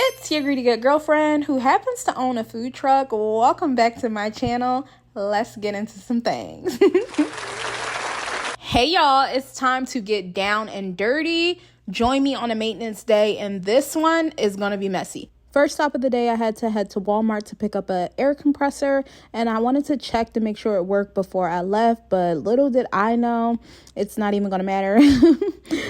It's your greedy good girlfriend who happens to own a food truck. Welcome back to my channel. Let's get into some things. Hey y'all, it's time to get down and dirty. Join me on a maintenance day, and this one is gonna be messy. First stop of the day, I had to head to Walmart to pick up an air compressor, and I wanted to check to make sure it worked before I left, but little did I know it's not even going to matter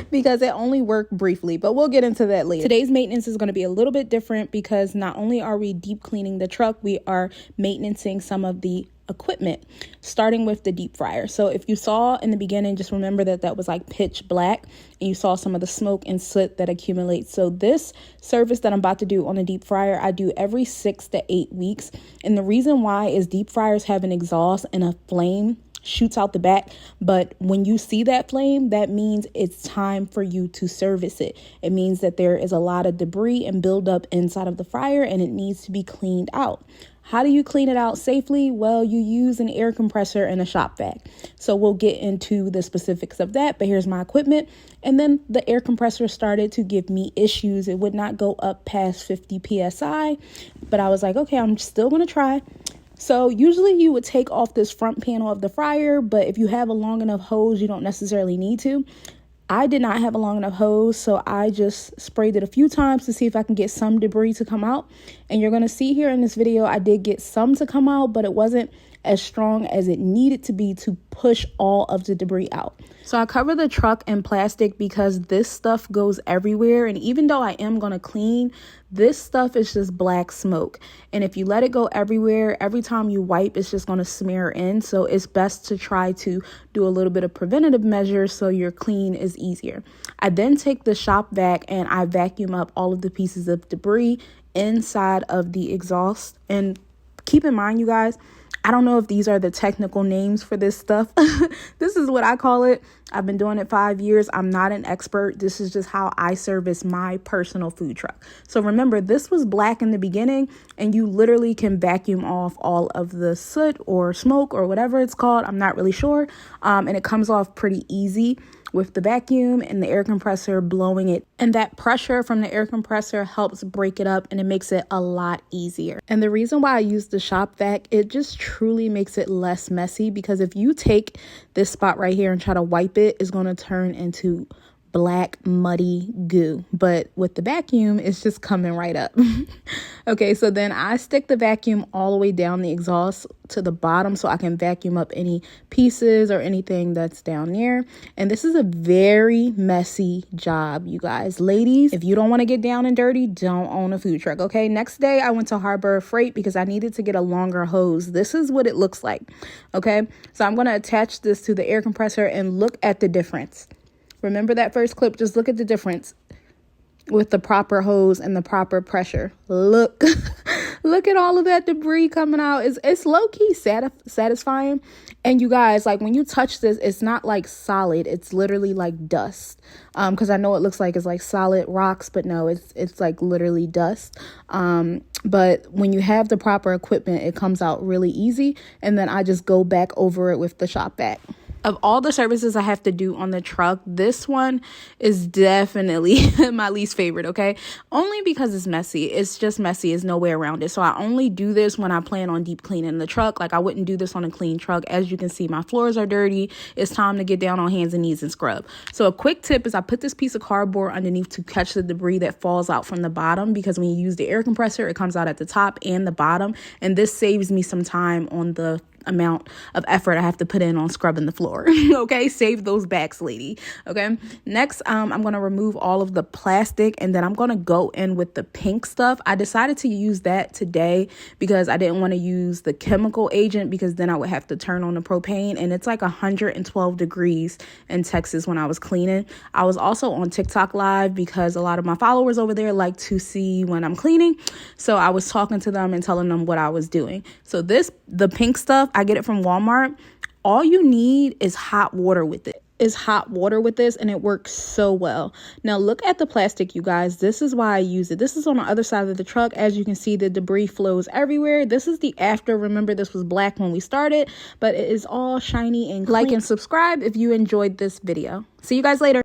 because it only worked briefly, but we'll get into that later. Today's maintenance is going to be a little bit different because not only are we deep cleaning the truck, we are maintaining some of the equipment, starting with the deep fryer. So if you saw in the beginning, just remember that was like pitch black and you saw some of the smoke and soot that accumulates. So this service that I'm about to do on a deep fryer, I do every 6 to 8 weeks. And the reason why is deep fryers have an exhaust and a flame shoots out the back, but when you see that flame, that means it's time for you to service it. It means that there is a lot of debris and buildup inside of the fryer and it needs to be cleaned out. How do you clean it out safely? Well, you use an air compressor and a shop vac. So we'll get into the specifics of that, but here's my equipment. And then the air compressor started to give me issues. It would not go up past 50 PSI, but I was like, okay, I'm still going to try. So usually you would take off this front panel of the fryer, but if you have a long enough hose, you don't necessarily need to. I did not have a long enough hose, so I just sprayed it a few times to see if I can get some debris to come out. And you're going to see here in this video, I did get some to come out, but it wasn't as strong as it needed to be to push all of the debris out. So I cover the truck in plastic because this stuff goes everywhere. And even though I am going to clean, this stuff is just black smoke. And if you let it go everywhere, every time you wipe, it's just going to smear in. So it's best to try to do a little bit of preventative measures so your clean is easier. I then take the shop vac and I vacuum up all of the pieces of debris inside of the exhaust. And keep in mind, you guys, I don't know if these are the technical names for this stuff. This is what I call it. I've been doing it 5 years. I'm not an expert. This is just how I service my personal food truck. So remember, this was black in the beginning and you literally can vacuum off all of the soot or smoke or whatever it's called. I'm not really sure. And it comes off pretty easy with the vacuum and the air compressor blowing it. And that pressure from the air compressor helps break it up and it makes it a lot easier. And the reason why I use the shop vac, it just truly makes it less messy, because if you take this spot right here and try to wipe it, it's going to turn into black muddy goo, but with the vacuum it's just coming right up. Okay, so then I stick the vacuum all the way down the exhaust to the bottom so I can vacuum up any pieces or anything that's down there. And this is a very messy job, you guys. Ladies, if you don't want to get down and dirty, don't own a food truck. Okay, next day I went to Harbor Freight because I needed to get a longer hose. This is what it looks like. Okay, so I'm going to attach this to the air compressor and look at the difference. Remember that first clip? Just look at the difference with the proper hose and the proper pressure. Look, look at all of that debris coming out. It's low-key satisfying. And you guys, like when you touch this, it's not like solid. It's literally like dust. Because I know it looks like it's like solid rocks, but no, it's like literally dust. But when you have the proper equipment, it comes out really easy. And then I just go back over it with the shop vac. Of all the services I have to do on the truck, this one is definitely my least favorite, okay? Only because it's messy. It's just messy. There's no way around it. So I only do this when I plan on deep cleaning the truck. Like I wouldn't do this on a clean truck. As you can see, my floors are dirty. It's time to get down on hands and knees and scrub. So a quick tip is I put this piece of cardboard underneath to catch the debris that falls out from the bottom, because when you use the air compressor, it comes out at the top and the bottom. And this saves me some time on the amount of effort I have to put in on scrubbing the floor. Okay, save those backs, lady. Okay, next I'm going to remove all of the plastic and then I'm going to go in with the pink stuff. I decided to use that today because I didn't want to use the chemical agent, because then I would have to turn on the propane, and it's like 112 degrees in Texas when I was cleaning. I was also on TikTok live because a lot of my followers over there like to see when I'm cleaning, so I was talking to them and telling them what I was doing. So the pink stuff, I get it from Walmart. All you need is hot water with it. Is hot water with this, and it works so well. Now look at the plastic, you guys. This is why I use it. This is on the other side of the truck. As you can see, the debris flows everywhere. This is the after. Remember, this was black when we started, but it is all shiny and clean. Like and subscribe if you enjoyed this video. See you guys later.